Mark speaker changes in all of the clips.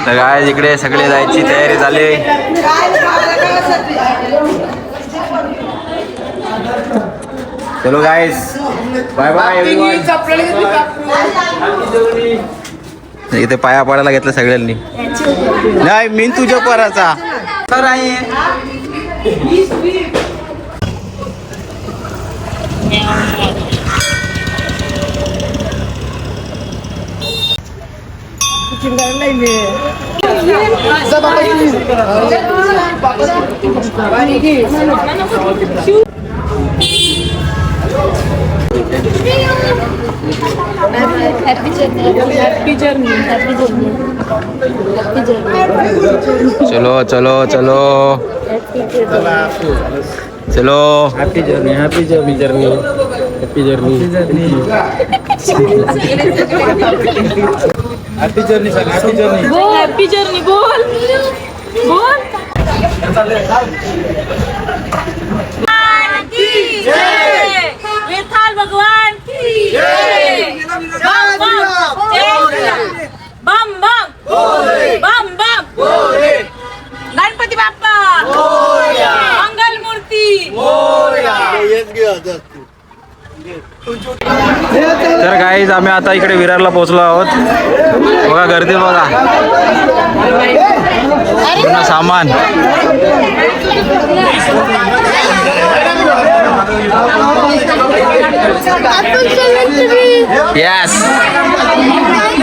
Speaker 1: तर काय इकडे सगळे जायची तयारी झाली. चलो गाइस, बाय बाय. इथे पाया पडायला घेतलं सगळ्यांनी. नाही मी तुझ्या पराचा तर आहे. चलो चलो चलो चलो.
Speaker 2: Happy journey, happy journey, journey, happy journey, happy journey, sir happy journey,
Speaker 3: happy journey. बोल बोल. विठ्ठल भगवान की बम बम बम बम. गणपती बाप्पा मंगल मूर्ती.
Speaker 1: तर गाईज आम्ही आता इकडे विरारला पोहोचलो आहोत. बघा गर्दी बघा. पूर्ण सामान. यस.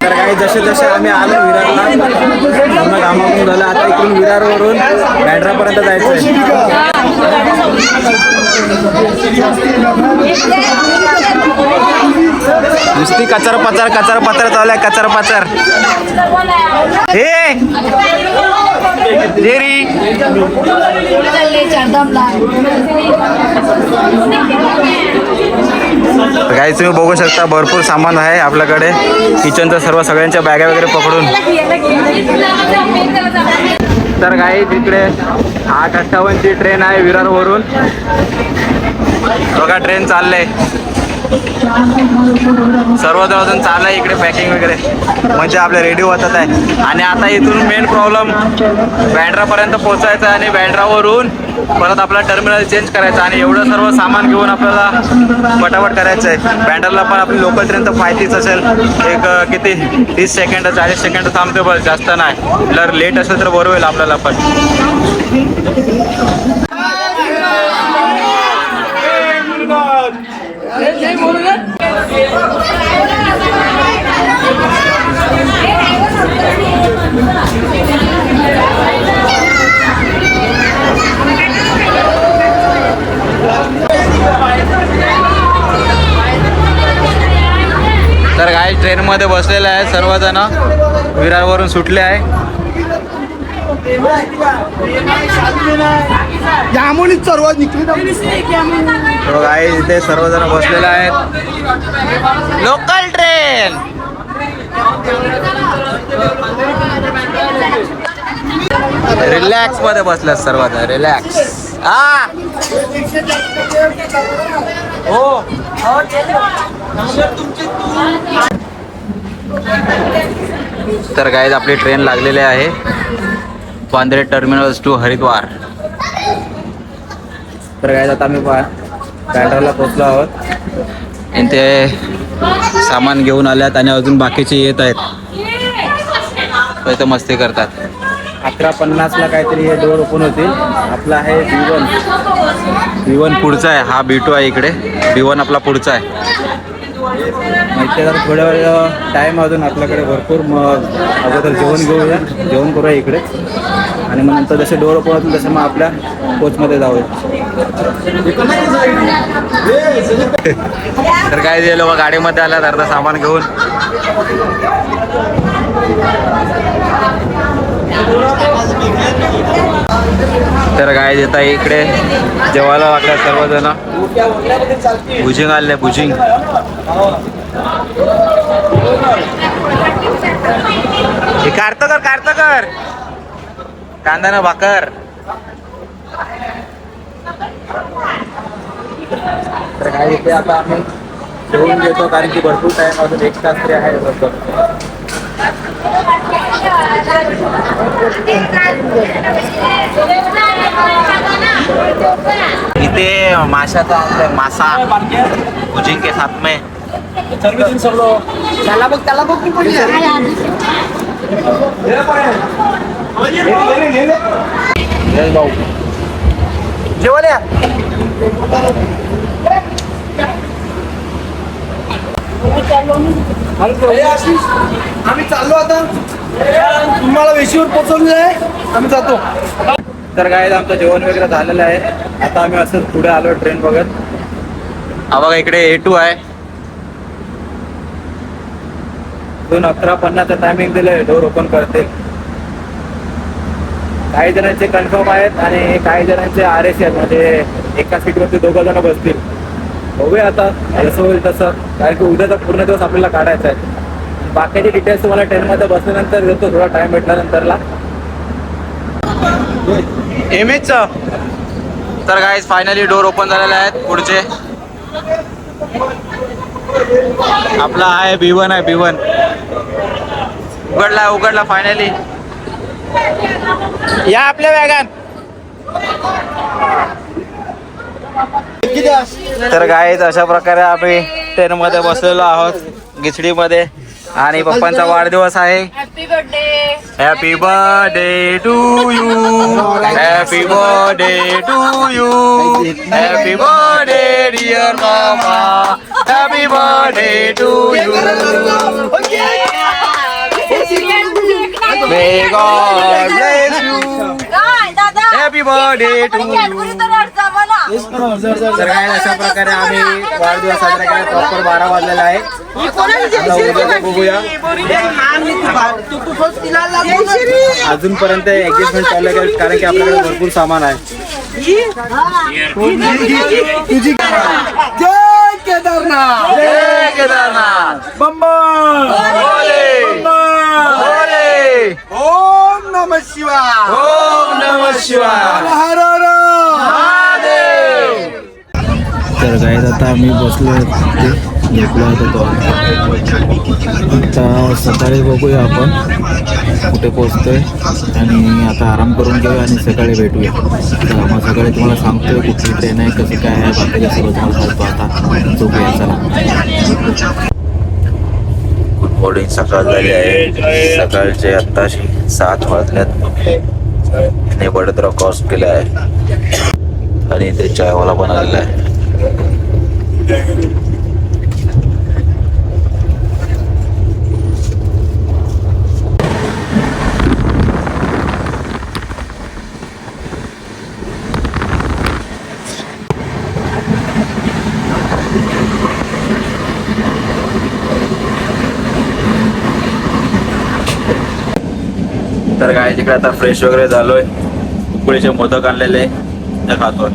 Speaker 1: तर काही जसे जसे आम्ही आलो विरारला पूर्ण कामावून झालं. आता इकडून विरारवरून बँड्रापर्यंत जायचं आहे. नुसती कचर पचर चालू आहे. कचर पचर हे काही तुम्ही बघू शकता भरपूर सामान आहे आपल्याकडे. किचनचं सर्व सगळ्यांच्या बॅगा वगैरे पकडून. तर काही तिकडे 8:58ची ट्रेन आहे विरारवरून. बघा ट्रेन चाललंय. सर्वजण अजून चाललंय इकडे पॅकिंग वगैरे. म्हणजे आपले रेडी होतात आहे. आणि आता इथून मेन प्रॉब्लेम बँड्रापर्यंत पोहोचायचं आहे. आणि बँड्रावरून परत आपला टर्मिनल चेंज करायचं. आणि एवढं सर्व सामान घेऊन आपल्याला पटापट करायचं आहे. बँड्राला पण आपली लोकल ट्रेन तर माहितीच असेल. एक किती 30 सेकंड 40 सेकंड थांबते बस, जास्त नाही. जर लेट असेल तर बरं होईल आपल्याला पण. तर काही ट्रेनमध्ये बसलेले आहे सर्वजण. विरारवरून सुटले आहे. इथे सर्वजण बसलेले आहेत. Local train. रिलॅक्स मध्ये बसल्यात सर्वजण. रिलॅक्स. हो तर गाईज आपली ट्रेन लागलेली आहे. Bandra terminals to Haridwar. तर गाईज आता आम्ही बँड्राला पोहोचलो आहोत. इथे सामान घेऊन आल्यात आणि अजून बाकीचे येत आहेत. इथं मस्ती करतात. 11:50ला काहीतरी हे डोर ओपन होतील. आपला आहे B1 पुढचा आहे. हा B2 आहे इकडे. B1 आपला पुढचा आहे. मग इथे जर थोड्या वेळ टाईम अजून आपल्याकडे भरपूर. मग अगोदर जेवण घेऊया. जेवण करूया इकडे. आणि मग नंतर जसे डोर ओपन होतील तसे मग आपल्या कोचमध्ये जाऊया. तर काय जे लोक गाडीमध्ये आल्यात अर्धा सामान घेऊन. तर काय देता इकडे जेवायला वाटलं सर्वजण. भुजिंग आले. भुजिंग कारतकर कांदा ना भाकर. तर काय इथे आता आम्ही जेवून घेतो कारण की भरपूर टाइम अजून 1 तास तरी आहे लवकर. इथे माशाचा आणलाय मासा भुजिंग के साथ में. भाऊ जेवायला या.
Speaker 2: आम्ही चाललो आता, तुम्हाला वेशीवर पोहोचवलं आहे, आम्ही जातो.
Speaker 1: तर काय आमचं जेवण वगैरे झालेलं आहे. आता आम्ही असंच पुढे आलो ट्रेन बघत. हा बघा इकडे A2 आहे. 11:50 टायमिंग दिलंय. डोर ओपन करते. काही जणांचे कन्फर्म आहेत आणि काही जणांचे RS आहेत, म्हणजे एका सीटवरती 2 जण बसतील. बघूया आता जसं होईल तसं, कारण की उद्याचा पूर्ण दिवस आपल्याला काढायचा आहे. बाकीचे डिटेल्स तुम्हाला ट्रेनमध्ये बसल्यानंतर देतो, थोडा टाइम भेटल्यानंतरला. एमएचचं तर काय फायनली डोर ओपन झालेले आहेत पुढचे. आपला आहे B1 आहे B1. उघडला फायनली. या आपल्या वॅगन. तर गाईज अशा प्रकारे आम्ही ट्रेनमध्ये बसलेलो आहोत गिचडीमध्ये आणि पप्पांचा वाढदिवस आहे.
Speaker 3: Happy birthday.
Speaker 1: Happy birthday to you. Happy birthday to you. Happy birthday dear मामा. Happy birthday to you. May God bless you. Happy birthday to you. तर काय अशा प्रकारे आम्ही वाढदिवस साजरा केला. प्रॉपर 12 वाजलेला आहे. बघूया. अजूनपर्यंत एंगेजमेंट चालू आहे कारण की आपल्याकडे भरपूर सामान आहे.
Speaker 2: जय केदारनाथ,
Speaker 1: जय केदारनाथ.
Speaker 2: बम बम. ओम नमः शिवाय.
Speaker 1: ओम नमः शिवाय.
Speaker 2: हर हर
Speaker 1: महादेव.
Speaker 2: तर गाईज आता आम्ही बसलो झोपलो होतो. आता सकाळी बघूया आपण कुठे पोचतोय आणि आता आराम करून घेऊया आणि सकाळी भेटूया. तर मग सकाळी तुम्हाला सांगतोय कुठली ट्रेन आहे, कसं काय आहे, बाकीच्या सर्व तुम्हाला सांगतो. आता झोपूया चला.
Speaker 1: Good morning. सकाळ झाली आहे. सकाळचे आत्ताशी 7 वाजल्यात. आणि बडोदरा क्रॉस केला आहे आणि इथे चायवाला पण आलेला आहे. तर काय तिकडे आता फ्रेश वगैरे झालोय. उकडीचे मोदक आणलेले ते खातोय.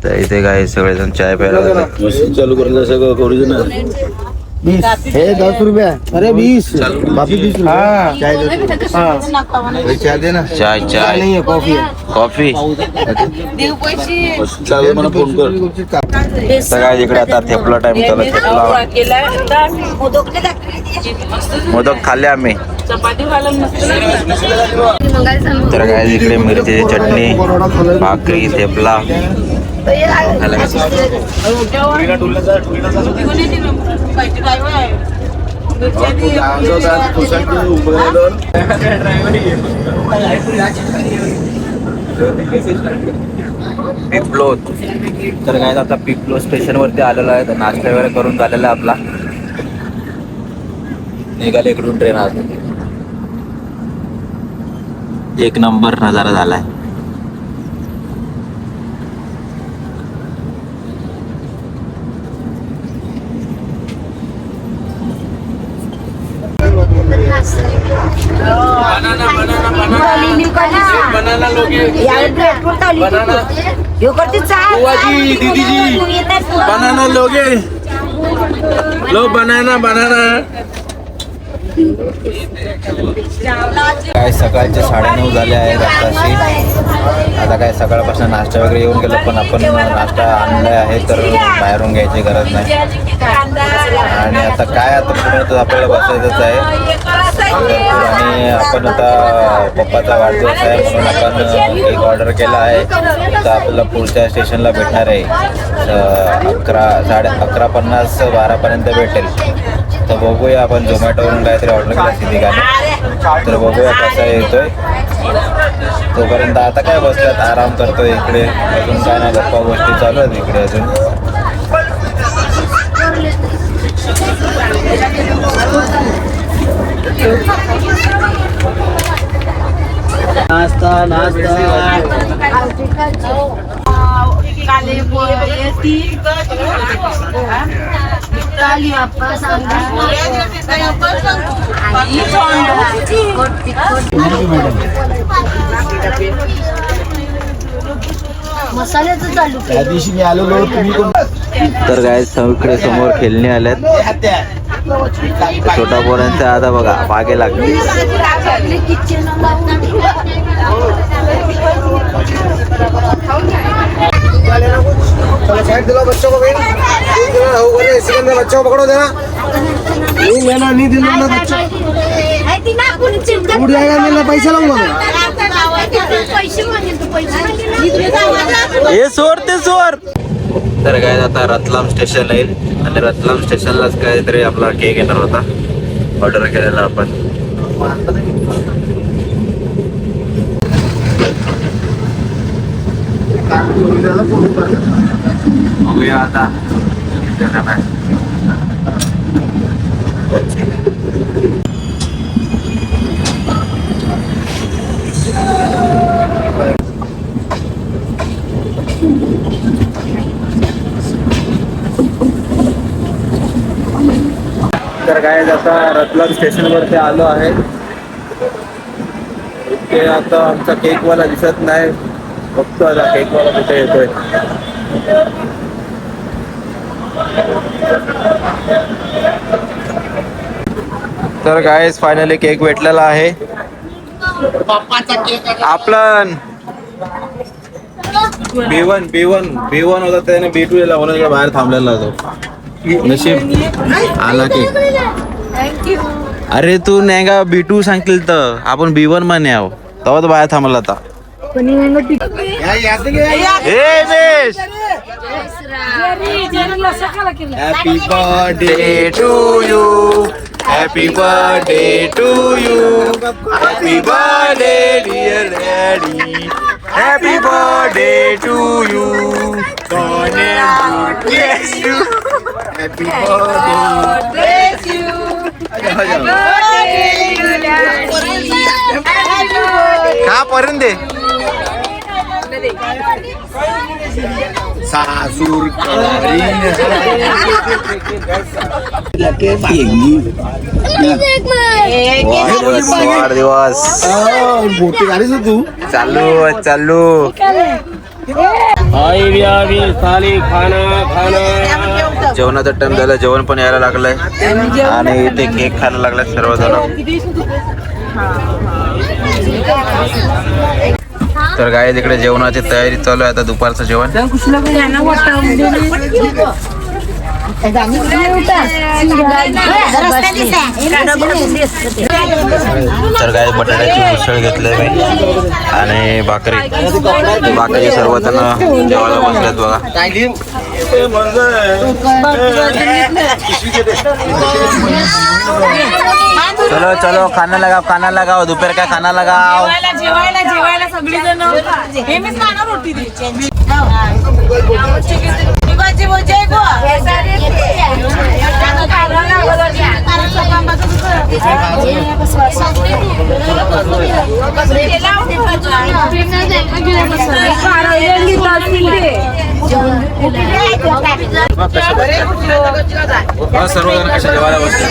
Speaker 1: तर इथे काय सगळेजण चाय प्यायला मशीन चालू करून सगळं ओरिजिनल.
Speaker 2: 20 हे 10 रुपया. अरे 20 बापी 20 रुपया. चाय दे. चाय दे ना.
Speaker 1: चाय
Speaker 2: नाही आहे, कॉफी आहे.
Speaker 1: कॉफी
Speaker 3: देव पैसे.
Speaker 1: चालू मला फोन कर. सगळ्या इकडे आता थेपला टाइम चालू. थेपला मोदक खाल्ले आम्ही.
Speaker 3: चपाती खायला मस्त.
Speaker 1: तर काय इकडे मिरचीची चटणी, भाकरी, थेपला. पिपलो. तर काय आता पिपलो स्टेशन वरती आलेलो आहे. तर नाश्ता वगैरे करून झालेला आहे आपला. निघाले इकडून ट्रेन. आज 1 नंबर नजारा झालाय.
Speaker 2: बनाना लोगे. बनाना.
Speaker 4: दीदीजी
Speaker 2: बनाना लोगे. Low banana banana.
Speaker 1: काय सकाळचे 9:30 झाले आहेत आताशी. आता काय सकाळपासून नाश्ता वगैरे येऊन गेलो, पण आपण नाश्ता आणला आहे तर बाहेरून घ्यायची गरज नाही. आणि आता काय आता पुढे तर आपल्याला बसायचंच आहे. आणि आपण आता पप्पाचा वाढदिवस आहे म्हणून आपण एक ऑर्डर केला आहे. तर आपल्याला पुढच्या स्टेशनला भेटणार आहे 11:50 12पर्यंत भेटेल. तर बघूया, आपण झोमॅटोवरून काहीतरी ऑर्डर केला सिद्धिकाने, तर बघूया कसा येतोय. तोपर्यंत आता काय बसल्यात आराम करतोय इकडे. अजून काय नाही, गप्पा गोष्टी चालू आहेत इकडे अजून.
Speaker 2: नाश्ता नाश्ता.
Speaker 3: काले येतील काली बाप्पा सांगा मसाल्याचं चालू
Speaker 2: त्या दिवशी मी आलेलो, तुम्ही कोण?
Speaker 1: तर काय इकडे समोर खेळणी आल्यात छोटा पोरांचा. आता बघा मागे लागले.
Speaker 4: साइड दिलो बच्चों को भाई, बच्चों को पकड़ो देना. नहीं लेना, नहीं दिलवाना बच्चों. उड़ जाएगा, मैं पैसा लूंगा मैं.
Speaker 1: हे सोर ते सोर. तर काय आता रतलाम स्टेशन येईल आणि रतलाम स्टेशनलाच काहीतरी आपला केक येणार होता ऑर्डर केलेला आपण. बघूया आता. तर काय आता रतलाम स्टेशनवरती आलो आहे. इथे आता आमचा केकवाला दिसत नाही, बघतो आता केकवाला कुठे येतोय. तर गाईस फायनली केक भेटलेला आहे. आपलं B1 होता त्याने B2 दिला म्हणून बाहेर थांबलेला होतो. नशीब आला केक. अरे तू नाही का B2 सांगतील तर आपण B1 माने आहो, तेव्हा तो बाहेर थांबला होता.
Speaker 2: Happy birthday
Speaker 1: to you, happy birthday to you, happy birthday dear daddy, happy birthday to you.
Speaker 2: Happy birthday.
Speaker 1: का पर्यंत दे
Speaker 2: सासूर
Speaker 1: वाढदिवस
Speaker 2: मोठी गाडीच तू
Speaker 1: चालू चालू. जेवणाचा टाइम झाला, जेवण पण यायला लागलंय आणि इथे केक खायला लागलाय सर्वजण. तर काय तिकडे जेवणाची तयारी चालू आहे आता, दुपारचं जेवण. तर काय बटाट्याची उसळ घेतलंय मी आणि भाकरी. बाकीचे सर्वजण जेवायला बसलेत बघा. चलो चलो खाना लगाओ, खाना लगाओ, दोपहर का खाना लगाओ.
Speaker 3: जेवायला सगळी जण हे मीच खाणार होती ती.
Speaker 1: सर्वजण कशा जेवायला बसले.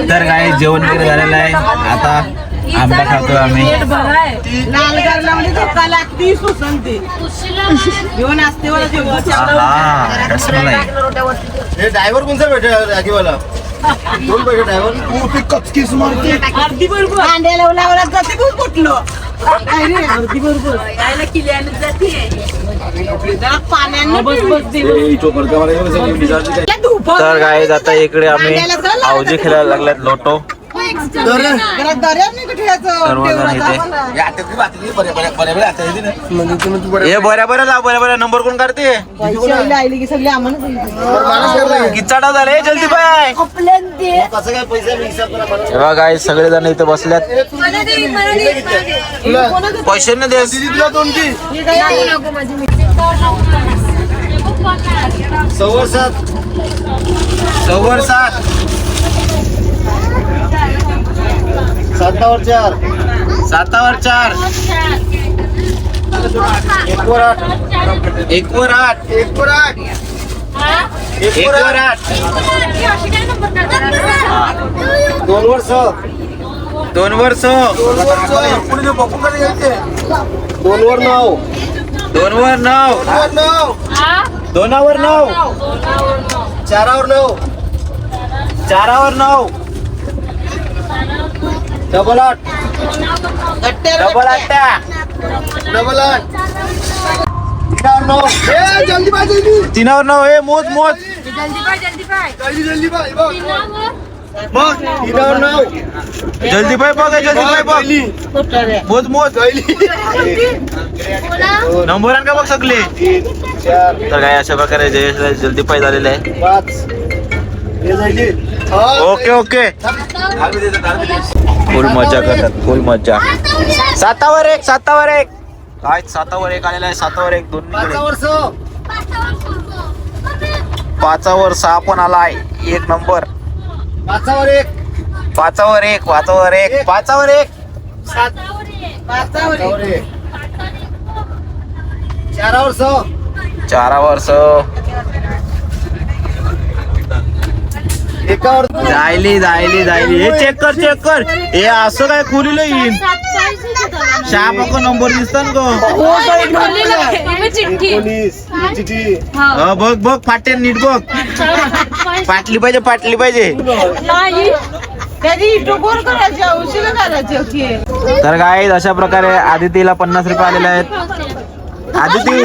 Speaker 1: तर काय जेवण वगैरे झालेलं आहे. आता आंबा खातो आम्ही.
Speaker 3: पेट भराय.
Speaker 5: लालगरला म्हणजे धक्का लागती सुसंती घेऊन असते मला
Speaker 1: हा, रसमलाई.
Speaker 4: ड्रायव्हर कोणता भेटेल आगीवाला दोन पैसे ड्रायव्हर तू कचकीस मारते
Speaker 3: अर्धी बरोबर
Speaker 5: कांद्याला लावला जाते खूप कुठलो अर्धी बरोबर
Speaker 3: खायला किल्ल्याने जाते
Speaker 5: पाण्याने
Speaker 3: बस बस दे.
Speaker 1: तर गाईज आता इकडे आम्ही आवजी खेळायला लागल्यात लोटो.
Speaker 5: दर्यात नाही कुठे
Speaker 1: सर्वजण इथे. हे बऱ्या बऱ्या लाव, बऱ्या बऱ्या नंबर कोण काढते.
Speaker 5: आली की सगळी आम्हाला
Speaker 1: किच्चा डाव झाले जल्दी पाय.
Speaker 4: कसं काय पैसे हिसाब करा मला.
Speaker 1: तेव्हा गाय सगळेजण इथे बसल्यात. पैसे नाही देस.
Speaker 4: दिदीला दोन ती सव्वा सात
Speaker 1: सव्वर सात.
Speaker 4: सातावर चार
Speaker 1: सातावर 4.
Speaker 4: एक वर आठ
Speaker 1: 1 वर 8.
Speaker 4: एक वर आठ
Speaker 1: 1 वर 8.
Speaker 4: दोन वर सहा
Speaker 1: 2 वर 6.
Speaker 4: दोन वर नऊ
Speaker 1: 2 वर 9.
Speaker 4: वर नऊ
Speaker 1: 2 वर 9.
Speaker 4: चारावर नऊ
Speaker 1: 4 वर 9.
Speaker 4: डबल आठ
Speaker 1: डबल 8.
Speaker 4: डबल आठ तीनावर नऊ जल्दी बाय जल्दी
Speaker 1: 3 वर 9. हे मोज मोज.
Speaker 3: जल्दी पाय जल्दी पाय.
Speaker 4: जल्दी जल्दी बाय बघ तीनावर नऊ
Speaker 1: जल्दी पाय बघ. जल्दी पाय बघ. मोज मोज. नंबर आण का बघ सगळे.
Speaker 4: तीन चार
Speaker 1: तर काय अशा प्रकारे जयेश जल्दी पाय झालेले आहे.
Speaker 4: पाच हे जायची
Speaker 1: ओके ओके. फुल मजा करतात, फुल मजा. 7वर 1. 7वर 1. काय 7वर 1 आलेला आहे. 7वर 1 दोन्ही.
Speaker 4: पाचावर सहा
Speaker 1: 5वर 6 पण आलाय. 1 नंबर.
Speaker 4: पाचावर एक
Speaker 1: 5वर 1. 5वर 1. 5वर 1.
Speaker 4: सात पाचावर एक चारावर सहा
Speaker 1: 4वर 6.
Speaker 4: एकावर
Speaker 1: जायली जायली जायली. हे चेक कर. हे असं काय खोलीलं येईन. 6 पक्क नंबर दिसतात ग.
Speaker 3: चिठ्ठी
Speaker 4: 19 चिठी
Speaker 1: बघ बघ फाटे नीट बघ. पाटली पाहिजे.
Speaker 3: नाही
Speaker 5: कधी इटोकोर करायचे औषध करायचे
Speaker 1: तर काय अशा प्रकारे आदितीला 50 रुपये आलेले आहेत. आदिती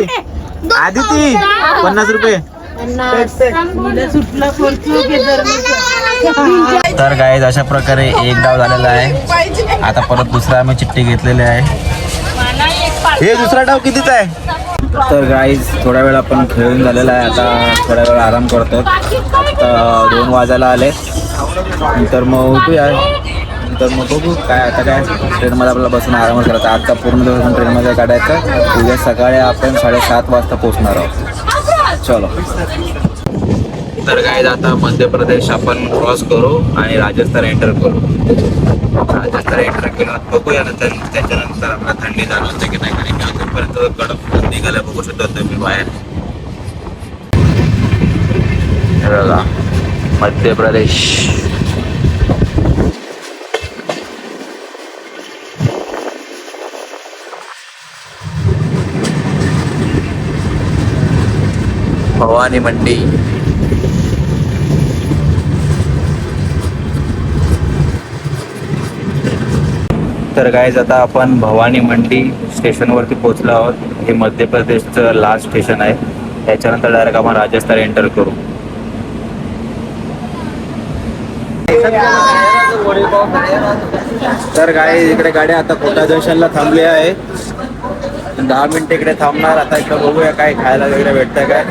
Speaker 1: 50 रुपये.
Speaker 5: सुटला
Speaker 1: तर गाईज अशा प्रकारे 1 डाव झालेला आहे. आता परत दुसरा आम्ही चिठ्ठी घेतलेली आहे. हे दुसरा डाव कितीचा आहे. तर गाईज थोड्या वेळ आपण खेळून झालेला आहे. आता थोड्या वेळ आराम करतो. आता 2 वाजायला आले. नंतर मग उठूया. नंतर मग बघू काय आता काय ट्रेनमध्ये आपल्याला बसून आराम करायचा. आजचा पूर्ण दिवस ट्रेनमध्ये काढायचा. उद्या सकाळी आपण 7:30 वाजता पोहोचणार आहोत. चलो. तर काय आता मध्य प्रदेश आपण क्रॉस करू आणि राजस्थान एंटर करू. राजस्थान एंटर केलं बघूया. नंतर त्याच्यानंतर आपल्याला थंडी जाणवते की नाही. कारण की अजूनपर्यंत कडक निघायला बघू शकतो तुम्ही बाहेर. बघा मध्य प्रदेश. भवानी मंडी. तर गाईज आता आपण भवानी मंडी स्टेशनवरती पोहोचलो आहोत. हे मध्य प्रदेशचं लास्ट स्टेशन आहे. त्याच्यानंतर डायरेक्ट आपण राजस्थान एंटर करू. तर गाईज इकडे गाड्या आता कोटा जंक्शनला थांबली आहे. 10 मिनिट इकडे थांबणार. आता इकडे बघूया काय खायला वगैरे भेटतंय काय.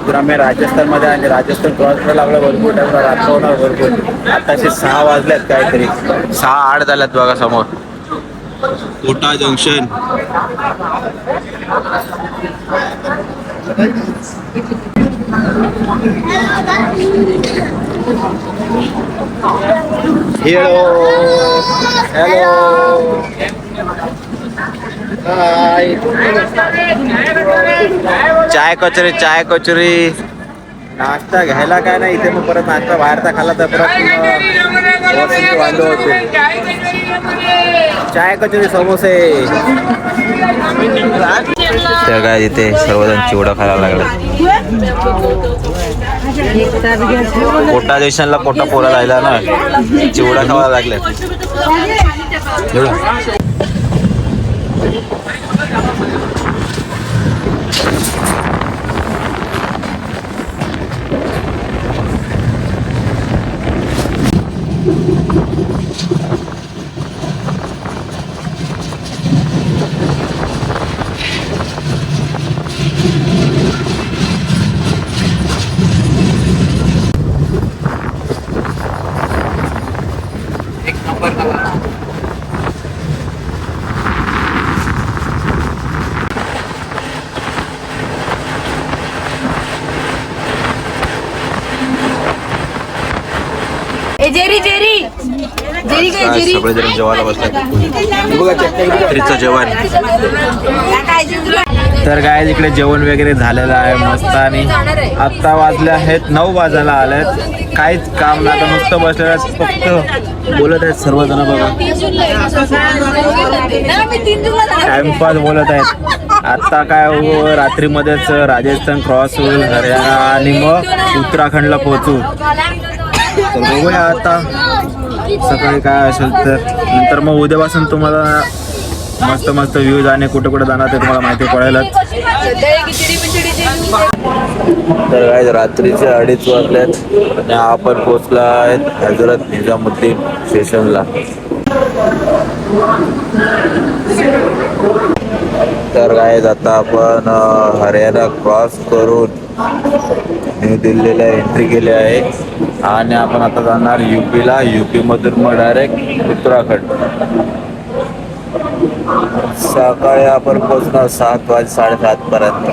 Speaker 1: तर आम्ही राजस्थानमध्ये आणि राजस्थान क्रॉस करायला लागलो. भरपूर टाइम रात्र होणार भरपूर. आताशे 6 वाजल्यात काहीतरी. 6-8 झाल्यात बघा समोर कोटा जंक्शन. हॅलो चाय कचोरी. नाश्ता घ्यायला काय नाही इथे. मग परत नाश्ता बाहेरचा खाल्ला तर परत व्यवस्थित वांदे होते. चाय कचोरी समोसे. तर काय तिथे सर्वजण चिवडा खायला लागला. पोटा देशांना पोटा पोरा राहिला ना, चिवडा खावा लागले.
Speaker 3: जेरी जेरी जेरी काय जेरी
Speaker 1: सगळेजण जेवायला बसतात. रात्रीचं जेवण. तर काय इकडे जेवण वगैरे झालेलं आहे मस्त. आणि आत्ता वाजले आहेत 9 वाजायला आलेत. काहीच काम नाही, आता नुसतं बसलेलं आहेत, फक्त बोलत आहेत सर्वजण. बघा टाइमपास बोलत आहेत. आता काय रात्रीमध्येच राजस्थान क्रॉस होईल, हरियाणा आणि मग उत्तराखंडला पोहोचू. तर बघूया आता सकाळी काय असेल तर. नंतर मग उद्यापासून तुम्हाला मस्त मस्त व्ह्यूज आणि कुठे कुठे जाणार ते तुम्हाला माहिती पडेलच. तर काय रात्रीचे 2:30 वाजल्यात आणि आपण पोहोचला आहेत हजरत निजामुद्दीन स्टेशनला. तर काय आता आपण हरियाणा क्रॉस करून न्यू दिल्लीला एंट्री केली आहे आणि आपण आता जाणार UPला. UP मधून मग डायरेक्ट उत्तराखंड. सकाळी आपण पोहोचणार 7 वाजे 7:30 पर्यंत.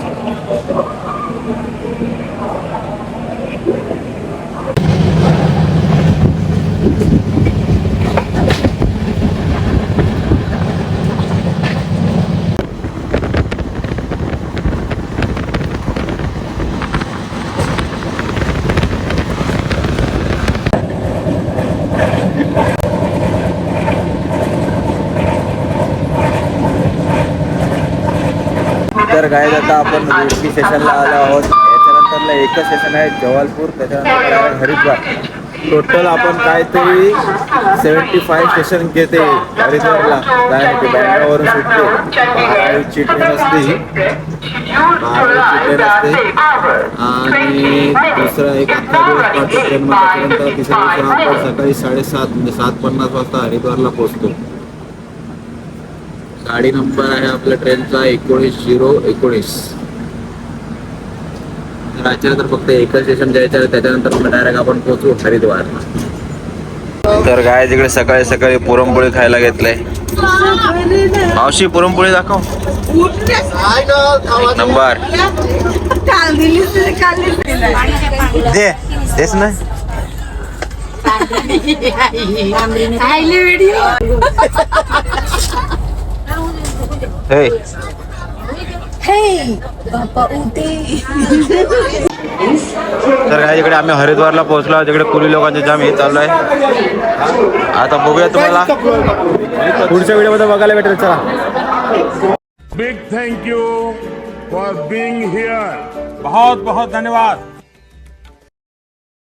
Speaker 1: तर काय आता आपण UP स्टेशनला आलो आहोत. याच्यानंतरला एकच स्टेशन आहे जबलपूर, त्याच्यानंतर हरिद्वार. टोटल आपण काहीतरी 75 स्टेशन घेते हरिद्वारला. काय बँगलोरवरून सुटते, महाराष्ट्राची ट्रेन असते आणि दुसरा एक अख्खा दिवस काढतो ट्रेनमध्ये. त्याच्यानंतर तिसऱ्या दिवशी आपण सकाळी 7:30 म्हणजे 7:50 वाजता हरिद्वारला पोहोचतो. गाडी नंबर आहे आपल्या ट्रेनचा 19/019. तर फक्त एकच स्टेशन जायचं आहे, त्याच्यानंतर डायरेक्ट आपण पोहोचू हरिद्वारला. तर काय तिकडे सकाळी सकाळी पुरणपोळी खायला घेतलंय. मावशी पुरणपोळी दाखव. नंबर दे देस ना. तर काय इकडे आम्ही हरिद्वारला पोहोचलो. तिकडे कुली लोकांचे जाम हे चालू आहे. आता बघूया, तुम्हाला पुढच्या व्हिडिओमध्ये बघायला भेटेल. चला,
Speaker 6: big thank you for being here.
Speaker 2: बहुत बहुत धन्यवाद.